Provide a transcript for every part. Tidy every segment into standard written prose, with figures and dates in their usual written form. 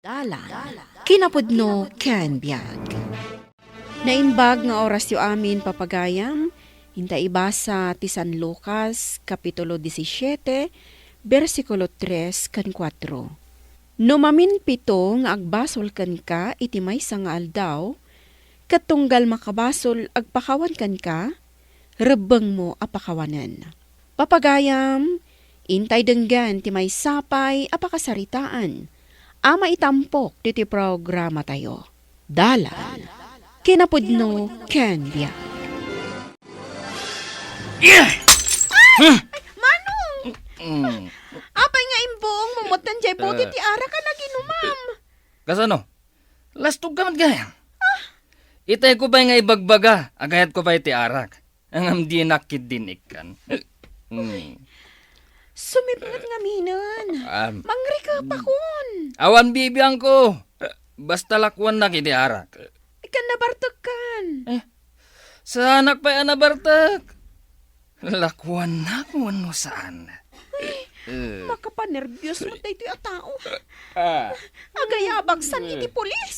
Dalan, kinapudno ken biag. Nainbag nga oras yu amin papagayam, hinta ibasa ti San Lucas, Kapitulo 17, versikulo 3 kan 4. Numamin pito nga agbasol kan ka iti maysa nga aldaw, katunggal makabasol agpakawan kan ka, rebeng mo apakawanan. Papagayam, intay denggan ti may sapay apakasaritaan, ama itampok diti programa tayo. Dalan, kinapudno ken biag. Manong! Apay nga imbong, mamutan jay puti ti ara ka naginumam. Kasano? Lastog ka gayang. Itay ko ba nga ibagbaga, agayat ko ba iti arak? Ang amdi nakid din ikan. Sumipngat nga minan. Mangri ka pa kun. Awan bibiyang ko. Basta lakwan na kiti arak. Ikan nabartag kan. Sa anak pa yan nabartag. Lakwan na kung ano saan. Makapanervyos mo tayo iti atao. Agayabag san iti polis.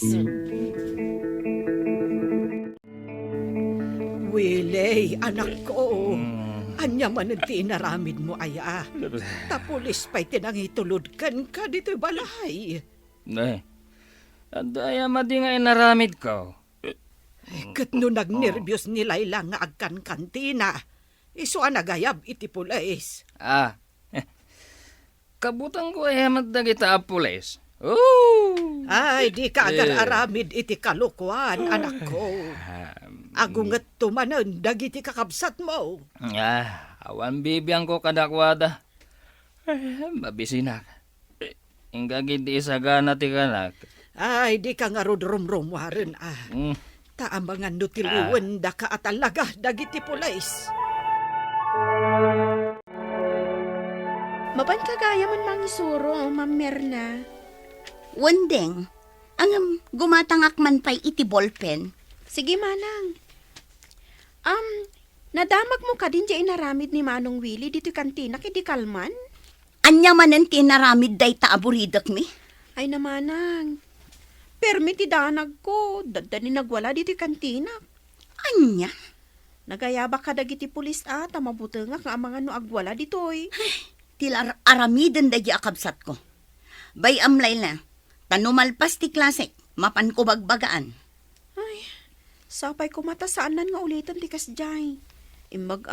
Wiley, anak ko. Anya man ang tinaramid mo, aya. Tapulis pa'y tinangitulod kan ka dito'y balay. Adaya madi nga inaramid ko. Kat no nagnervyos ni Layla nga agkan kantina. Iso nagayab iti pulis. Kabutang ko ay magdagita apules. Ay, di ka agar aramid iti kalukuan, anak ko. Agungat tumanan, dagiti kakabsat mo. Awan bibiyang ko kadakwada. Mabisinak. Ingagid di isagana ti kanak. Ay, di ka nga rudrum-rum waren, Taambangan no tiluwan da ka atalaga, dagiti pulis. Mapan kagaya man mangisuro, Ma'am Merna. Wendeng, ang gumatangak man pa'y iti ballpen. Sige, manang. Nadamag mo ka din dyan inaramid ni Manong Willie dito kantina kiti kalman? Anya man ang tinaramid day taaburidak mi? Ay namanang. Permiti danag ko, dadani nagwala dito kantina. Anya? Nagayaba ka dagiti pulis mabuti nga ka mga no agwala ditoy. Tilar aramiden day akabsat ko. Bay amlay na, tanumalpas ti klasik, mapan ko bagbagaan. Ay, sapay ko mata saanan nga ulitan ti kasjay. Imbag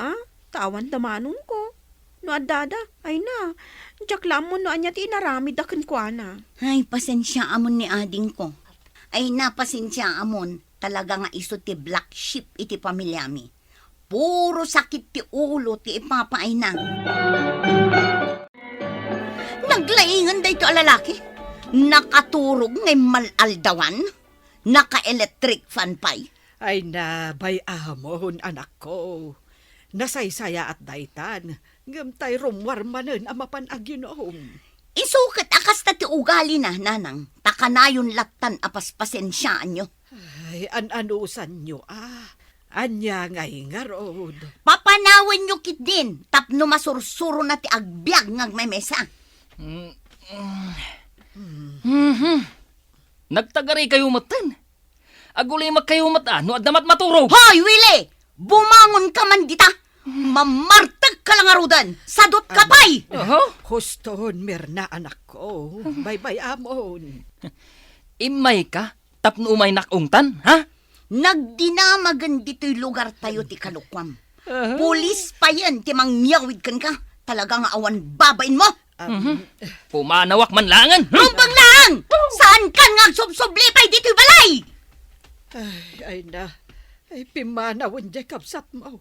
tawan damanong ko. No adada, ay na, jaklam mo no anya ti inaramid akin ko na. Ay, pasensya amon ni ading ko. Ay na, pasensya amon, talaga nga iso ti black sheep iti pamilyami. Puro sakit ti ulo ti ipapaay na. Naglaingan day to alalaki. Nakaturog ngay malaldawan. Naka-electric fan pay. Ay na, bay amon, anak ko. Nasaysaya at daytan. Gamtay rumwarmanen amapan aginom. Isukat akas ta ti ugali na, nanang. Takanayon latan apas pasensyaan nyo. Ay, an-anusan nyo, Anya ngay nga rod. Papanawan nyo kit din. Tapno masursuro na ti agbyag ngag may mesa. Nagtagari kayo matan. Agulay magkayo mata, no adamat maturog. Hoy, Willie! Bumangon ka man dita! Mamartag ka lang arudan! Sadot ka pa'y! Huston, Merna, anak ko. Bay-bay amon. Imay ka? Tapno umay nakungtan, ha? Nagdinamagan dito'y lugar tayo ti kalukwam. Pulis pa yan, ti mangyawid kan ka. Talaga nga awan babain mo! Pumanawak man langan. Rumpang lang! Saan ka nga subsublipay dito'y balay? Ay na, ay pimanawin di kapsat mo.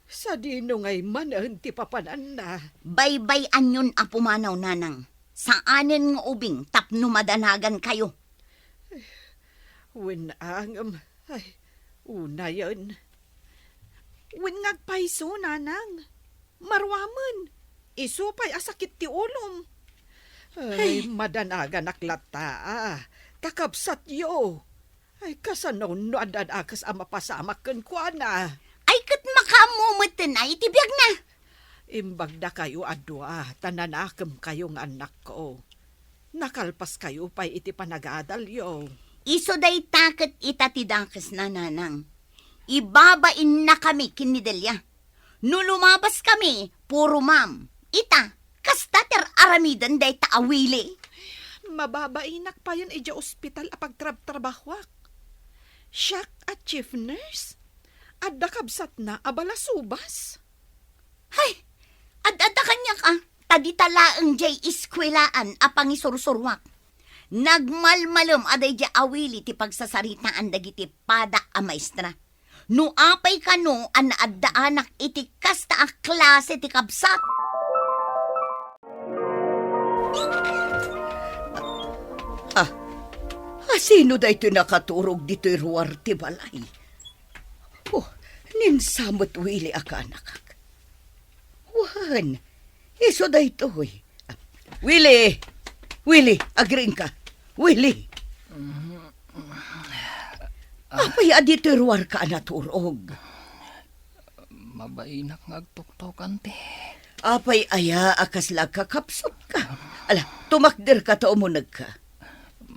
Sa dino ngay man ti papanan na. Baybay anyon a pumanaw, nanang. Saanin nga ubing tapno madanagan kayo? Winangam, ay, una yun. Ngagpaiso, nanang. Marwaman. Isupay asakit ti ulom. Ay, madanagan aklata, takapsat yo. Ay, kasanaw no adan-akas mapasamak kan kwa na. Ay, kat makamumutin ay itibiyag na. Imbag na kayo adwa, tananakam kayong anak ko. nakalpas kayo pa iti panag-aadalyo. Iso day takot itatidangkas na nanang. Ibabain na kami kinidelya. No lumabas kami, puro ma'am. Ita, kastater aramidan day taawili. Mababainak pa yan ija ospital apag trabahwak. Siyak at chief nurse. Adda kabsat na abala subas. Hay, ad-ada kanya ka. Taditalaang jay iskwelaan apang isursurwak. Nagmalmalom aday jay awili ti pagsasaritaan dagiti padak a maestra. No apay kano an naadaanak iti kasta a klase ti kabsat. Sino da ito nakaturog dito'y ruwar ti balay? Oh, ninsamot wili akanak. Wan, iso da ito'y. Willie! Willie, agring ka. Willie! Apay dito'y ruwar ka naturog. Mabainak ngagtuktokan ti. Apay aya akas lag kakapsot ka. Ala, tumakder ka ta umunag ka.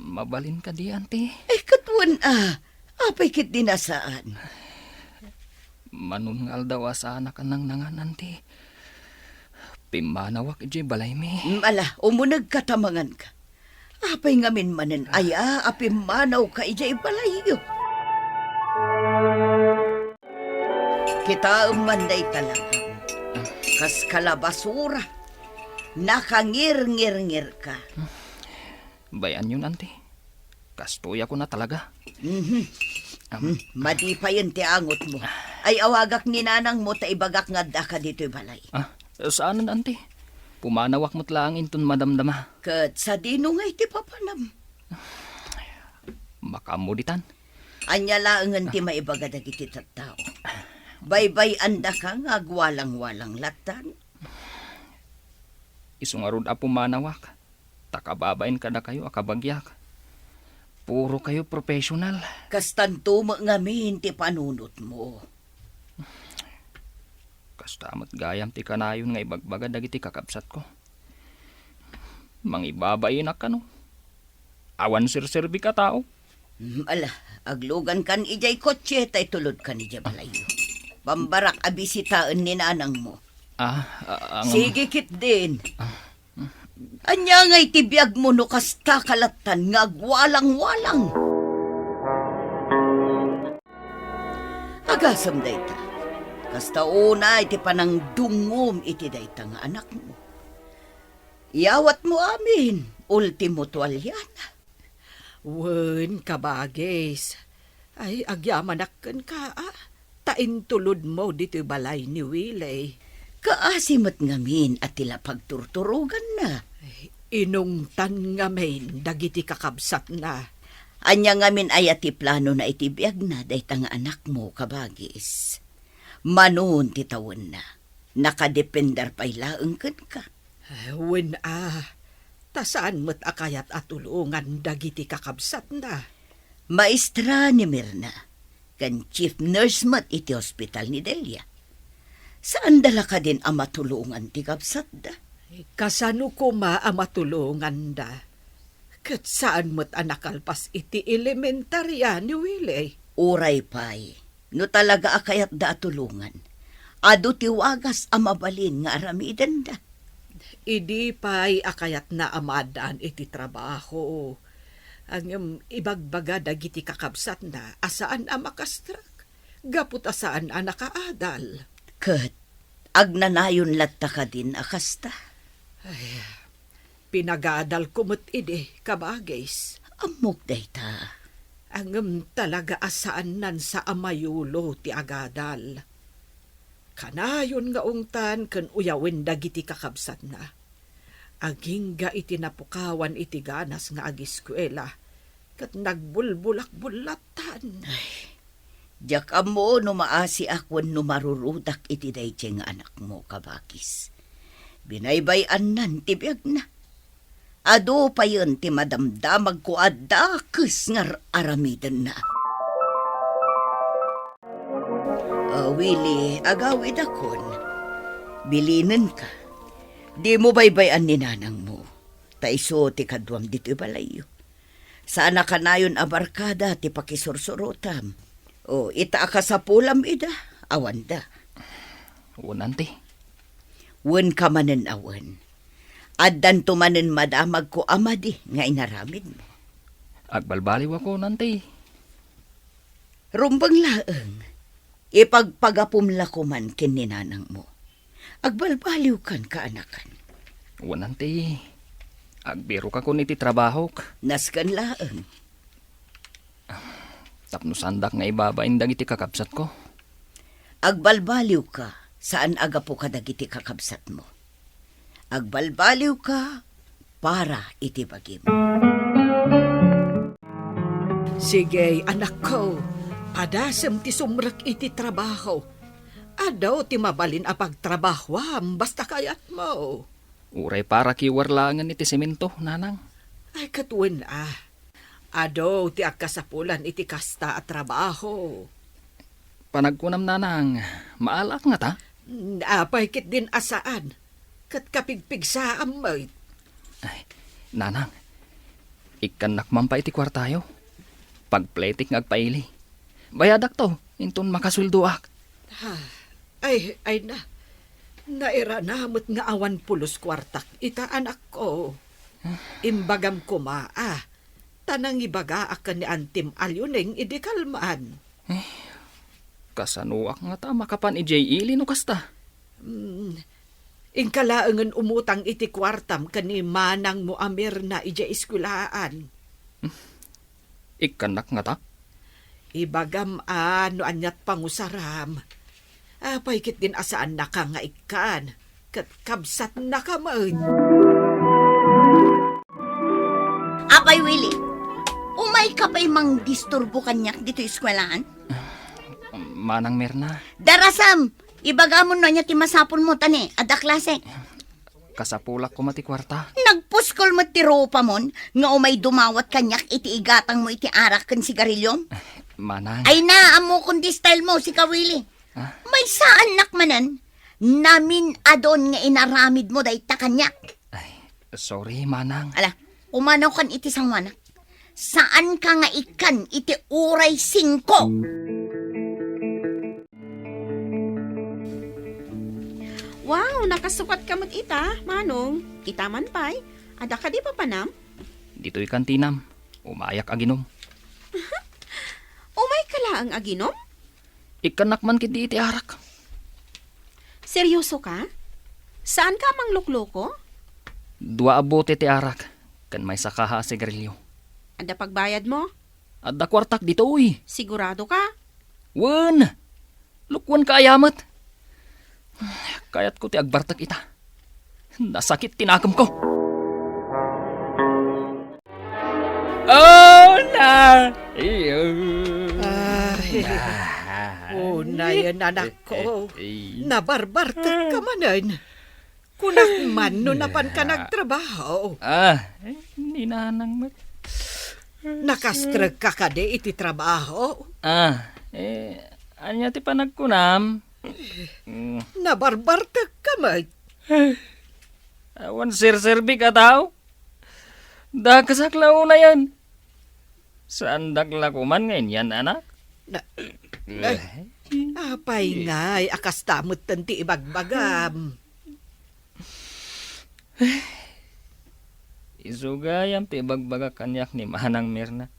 Mabalin ka di, ante. Katwan apay kit dinasaan. Manungal daw asana ka nang nanganan ti. Pimanawak iji balay mi. Ala, umunag ka tamangan ka. Apay ngamin manen aya, apim manaw ka ijay balayo. Kita umanday talaga. Kas kalabasura. Nakangir-ngir-ngir ka. Bayan yun, ante. Kastuya ko na talaga. Madi pa yun ti angot mo. Ay awagak ni nanang mo ta ibagak nga da ka dito'y balay. Saan, ante? Pumanawak mo't lang intun madamdama. Kat sa dinungay ti papanam. Makamuditan. Anya laangan ti maibaga dagiti tattao. Baybay anda ka nga agwalang-walang latan. Isungarod a pumanawak. Takababain kada kayo akabagyak. Puro kayo professional. Kastanto mo ngamin ti panunot mo. Kastamot gayam ti kanayon nga ibagbaga dagiti kakabsat ko. Mangibabayin na ka no. Awan sir-serbi ka tao. Ala, aglugan kan ijay kotse tay tulod kan ijay balayo. Pambarak abisitaan ni nanang mo. Sige kit din. Anya nga'y tibiyag mo no kasta kalatan nga agwalang-walang. Agasam dayta. Kasta una iti panang dungom iti dayta nga anak mo. Iyawat mo amin, ultimo tuwalyana. Wen, kabagis. Ay, agyamanakkan ka Tain tulod mo dito balay ni Willie. Kaasimot ngamin at tila pagturturugan na. Inungtan ngamin dagiti kakabsat na. Anya ngamin ay ati plano na itibiyag na dayta nga anak mo kabagis. Manon titawon na. Nakadepender pa'y laeng ka. Wen tasaan mo't akayat at tulungan dagiti kakabsat na. Maestra ni Mirna, kan chief nurse mat iti hospital ni Delia. Saan dala ka din ang matulungan ti kabsat da? Kasano ko ang matulungan da? Kat saan mo't anakalpas iti elementarya ni Willie? Uray pay, no talaga akayat da tulungan. Ado tiwagas ang mabalin nga aramidan da. Idi pa'y akayat na amadan iti trabaho. Ang ibagbaga dagiti kakabsat na asaan ang makastrak. Gapot asaan ang nakaadal. Kat, agnanayon latta ka din akasta. Ay, pinagadal kumot ide, kabagis. Amok dayta. Ang talaga asaan nan sa amayulo ti agadal. Kanayon nga ungtan ken uyawin dagiti kakabsat na. Agingga iti napukawan iti ganas nga agiskwela. Kat nagbulbulak-bulatan. Ay, diyak amo no maasi akwan no marurudak iti dayjay nga anak mo kabakis. Binaybayan nan tibiyag na. Ado pa yun ti madamdamag ko adakes nga aramidan na. Willie, agawid akon. Bilinin ka. Di mo baybayan ni nanang mo. Taiso ti kadwam dito balayo. Sana kanayon abarkada ti pakisursurutam. O ita ka sa pulam ida, awanda. Unan ti. Wen ka manen awan. Addan tumanen madamag ko amadi nga inaramid mo. Agbalbaliw ako nanti. Rumbang laeng, ipagpagapumla ko man kininanang mo. Agbalbaliw kan kaanakan. Unan ti. Agbiro ka kun iti trabaho. Naskan laeng. Tapno sandak nga ibabain dagiti kakabsat ko. Agbalbaliw ka saan agapo ka dagiti kakabsat mo. Agbalbaliw ka para iti bagim. Sige, anak ko. Adasem ti sumrak iti trabaho. Adaw ti mabalin a pagtrabahwam basta kayat mo. Uray para kiwarlangan iti semento, nanang. Ay katuen Adaw ti agkasapulan iti kasta at trabaho. Panagkunam nanang, maalak nga ta? Apay kit din asaan. Kat kapigpig sa amoy. Ay, nanang, ikanak man pa iti kwartayo. Pagpletik nga agpaili. Bayadak to, inton makasulduak. Ay na. Nairanamot nga awan pulos kwartak. Ita anak ko. Imbagam ko tanang ibaga akan ni Antim Alyuneng idikalmaan. Kasanuak nga ta, makapan i-J.E. no kasta. Ingkalaangan umutang iti kwartam kani manang mo amir na ija eskulaan. Ikanak nga ta? Ibagam no anyat pangusaram. Paikit din asaan na ka nga ikan. Kat kabsat na ka man. Apay, Willie, umay ka pa'y mang disturbo kanyak dito eskwelahan? Manang Mirna, Darasam, ibagamon na niya ti masapon mo tani, ada klase. kasapulak ko mati kwarta. Nagpuskol mo ti ropa mon, nga umay dumawat kanyak iti igatang mo iti arak kan sigarilyom. Manang, Ay na, amo kundi style mo si Kawili. May saan nakmanan, namin adon nga inaramid mo day takanyak. sorry manang. Ala, umanaw kan iti sangwanak. Saan ka nga ikan iti uray 5? Wow, nakasukat ka mo't ita, manong. Ita man pa'y. Ada ka di pa panam? Dito'y kantinam. Umayak aginom. Umay ka laang aginom? Ikanak man kiti iti arak. Seryoso ka? Saan ka mang lukloko? 2 abote ti arak. Kan may sakaha sigarilyo. Ada pagbayad mo? Adda kwartak dito uy. Sigurado ka? Wen! Lukwan ka ayamat. Kayat ko ti agbartak ita. Nasakit tinakam ko. Oh na! Unayan anak ko. Nabarbartak ka manan. Kunak man no napan ka nagtrabaho. Ninanang mat. Nakastrag ka kade iti trabaho. Anya ti panagkunam. Nabarbartak ka man. Awan sir-serbi ka tao. Dakasaklaw na yan. Saan daklakuman ngayon yan, anak? Apay ngay, akastamot tanti ibagbagam. Isugayam ti bagbaga kanyak ni Manang Mirna.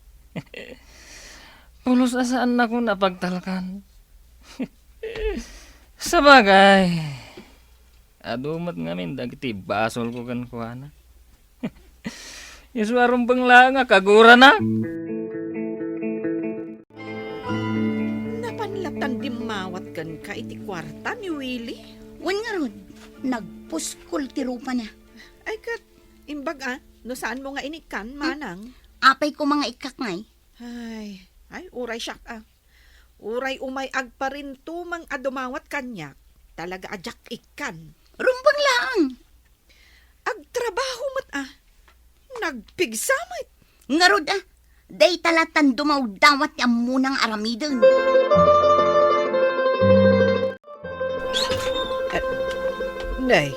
Pulos asaan na ko napagtalkan. Sabagay. Adumat ngamin dagiti basol ko kan kuana. Iswarong bangla nga kagura na. Napanlatan dimawat kan ka iti kwarta ni Willie. Wan nga ron, nagpuskol ti rupa na. Ay kat, imbag no saan mo nga inikan, manang? Apay ko mga ikak ngay. Ay, uray siyak Uray umay agparinto mang adumawat kanyak. Talaga ajak ikan. Rumbang lang. Agtrabaho mat Nagpigsamit. Nga rod day talatan dumaw dawat yung munang aramidon. Nay,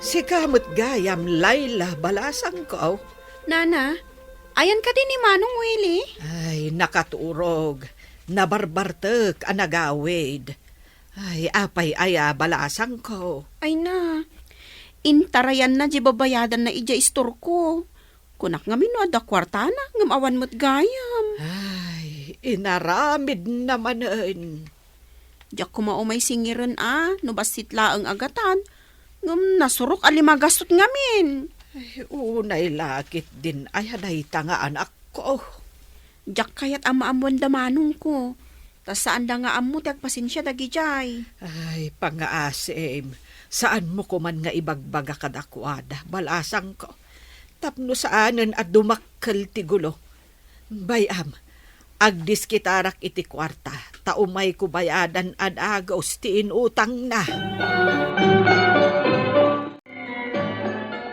Si kamot gayam Laila balasang ko. Nana, ayan ka din ni Manong Willie. Ay, nakaturog. Nabarbartek ang nagawid. Ay, apay aya balasang ko. Ay na, intarayan na di babayadan na ija istor ko. Kunak nga minod a kwartana, ngam awan mo't gayam. Ay, inaramid namanen. Diyak kumaumay singiran no basit laang agatan. Ngam nasurok alimagasot ngamin. Ay, unay lakit din ay hanay tanga anak ko. Diyak kayat ama-amuan da manong ko. Tas saan da nga amu tiag pasensya dagi jay. Ay, pangaasim. Saan mo kuman nga ibagbaga kadakwada? Balasang ko. Tapno saanen at dumakkel ti gulo. Bayam, agdis kitarak iti kwarta. Taumay ko bayadan ad agos ti inutang na.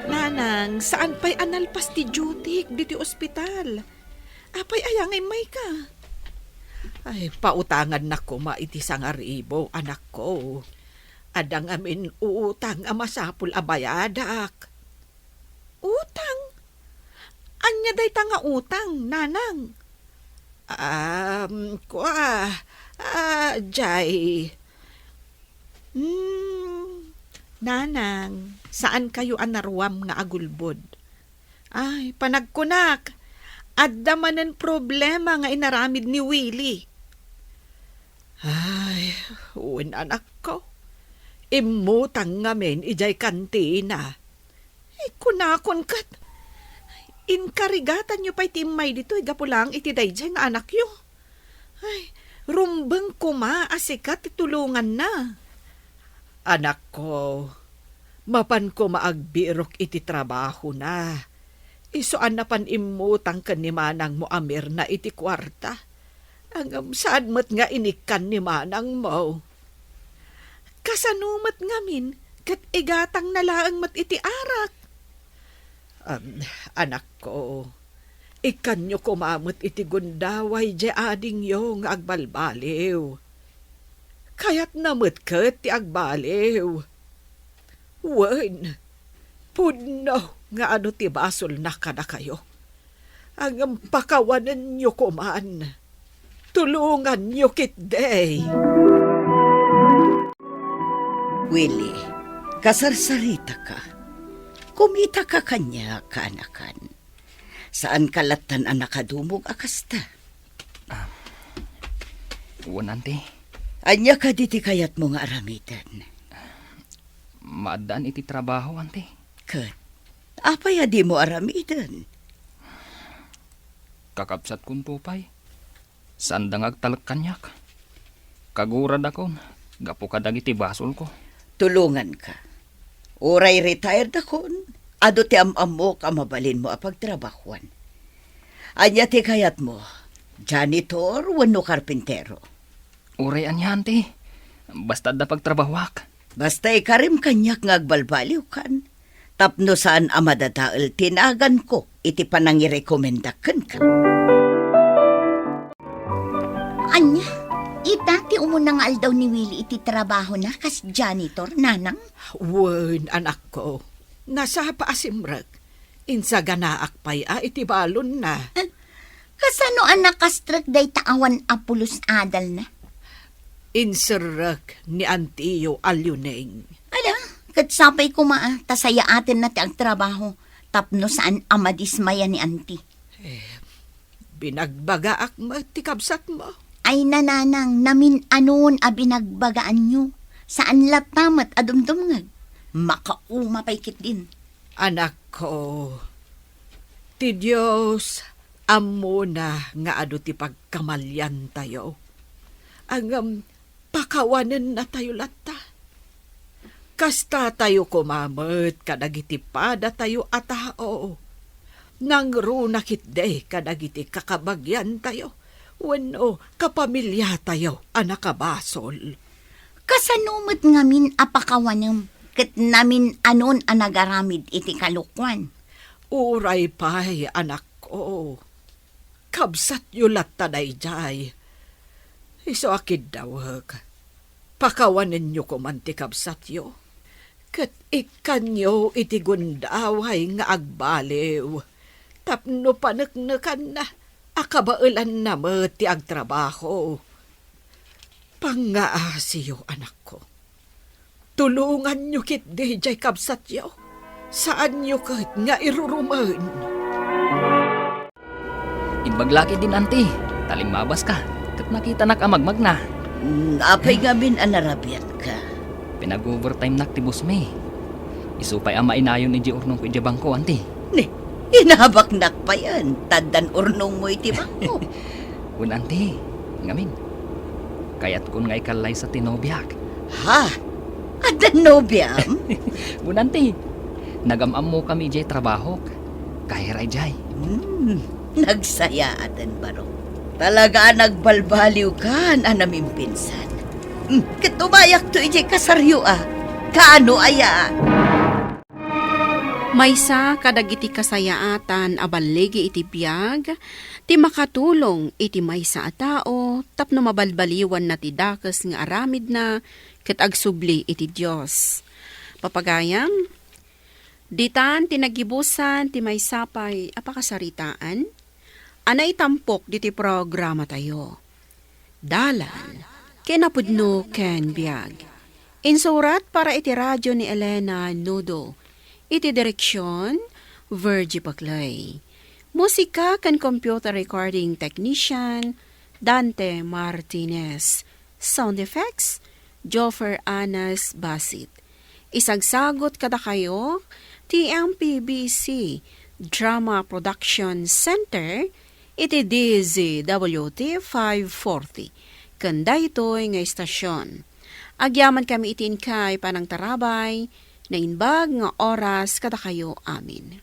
Nanang, saan pa'y analpas ti jutik di ti ospital? Apay ayangay may ka. Ay, pautangan na ko maiti sangaribo, anak ko. Adang amin uutang amasapul abayadak. Utang? Anya day tanga utang, nanang? Jay. Nanang, saan kayo anarwam nga agulbod? Ay, panagkunak. Adda manen problema nga inaramid ni Willie. Ay, uwin anak ko. Imutang ngamin ijay kantina. Ay, kunakon kat. Inkarigatan nyo pa'y timay dito. Gapulang iti dayjay nga anak yo. Ay, rumbeng kuma asikat itulungan na. Anak ko, mapan ko maagbirok iti trabaho na. Isuan na pan imutang kan ni manang mo amir na iti kwarta. Ang saan mo't nga inikan ni manang mo. Kasanumat ngamin, kat igatang nalaang mat iti arak. Anak ko, ikan nyo kumamot iti gundaway di ading yung agbalbaliw. Kaya't namot kat ti agbaliw. Wen, pudno nga ano ti basol na kada kayo. Ang pakawanan nyo kuman. Tulungan nyo kitday. Willie, kasarsarita ka. Kumita ka kanya, kanakan. Saan kalatan ang nakadumog akasta? Wanante, Anya ka diti kayat mo nga aramitan. maadaan iti trabaho, ante. Kat, apaya di mo aramitan? Kakapsat kun tupay. Sandang agtalak kanyak. Kagurad ako, gapo kadag iti basol ko. Tulungan ka. Oray retired akon. Ado ti am-am mo ka mabalin mo apagtrabahuan. Anya ti kayat mo, janitor wano karpintero. Uray anya, ante. Basta da pagtrabahwak. Basta ikarim kanyak ngagbalbaliw kan. Tapno saan amadadaal tinagan ko iti panangirekomendakan ka. Anya, itati umunang aldaw ni Willie iti trabaho na kas janitor, nanang? Wen, anak ko. Nasa paasimrag. Insa ganaak pa'y iti balon na. Kasano anak kastrak day taawan apulos adal na? Inserag ni Antiyo Alyuneng. Ala, katsapay ko tasaya atin na ti ang trabaho. Tapno saan amadismaya ni Auntie. Binagbagaak mo ti kabsat mo. Ay nananang, namin anon a binagbagaan nyo. Saan latamat adumdumngag? Makauma pa'y kit din. Anak ko, ti Diyos, amo na nga ado ti pagkamalyan tayo. Ang pakawanan na tayo lata. Kasta tayo kumamot, kadagiti pada tayo atao. Nang runakit de, kadagiti kakabagyan tayo. Wano, kapamilya tayo, anakabasol. Kasanumot ngamin apakawanam. Kat namin anon ang nagaramid iti kalukwan. Uray pa'y, anak ko. Kabsat yulat taday jay. Iso akid dawag. Pakawanan nyo ko man ti kabsat yo. Kat ikanyo iti gundaway nga agbaliw. Tapno panagnakan na, akabailan na mo ti agtrabaho. Pangaasiyo, anak ko. Tulungan nyo kit DJ kabsat yo. Saan nyo kahit nga iruruman? Imbaglaki din, anti. Talimabas ka. Kat nakita nakamagmag na. Apay gamin anarabian ka. Pinag-overtime naktibos me. Isupay ang mainayon ni Urnong ko bangko, anti. Ne, inabaknak pa yan. Tadan urnong mo iti bangko. Un, anti. Ngamin. Kayat kun nga ikalay sa tinobyak. Ha? Adan nobyam? Un, anti. Nagamam mo kami jay trabaho. Kahiray jay. Nagsaya adan baro. Talaga nagbalbaliw ka na namin pinsan. Katumayak to iti kasaryo Kaano aya? Maysa kadag iti kasayaatan abaligi iti biyag, ti makatulong iti maysa a tao, tapno mabalbaliwan na ti dakes nga aramid na, ket agsubli iti Dios. Papagayam, ditan tinagibusan ti maysapay apakasaritaan, anay tampok diti programa tayo. Dalan, kinapudno ken biag. Insurat para iti radyo ni Elena Nudo. Iti direksyon, Virgie Paclay. Musika kan computer recording technician, Dante Martinez. Sound effects, Joffer Anas Basit. Isagsagot kada kayo, TMPBC Drama Production Center, iti DZWT 540. Kanda ito'y nga istasyon. Agyaman kami itin kay panang tarabay, na inbag nga oras kada kayo amin.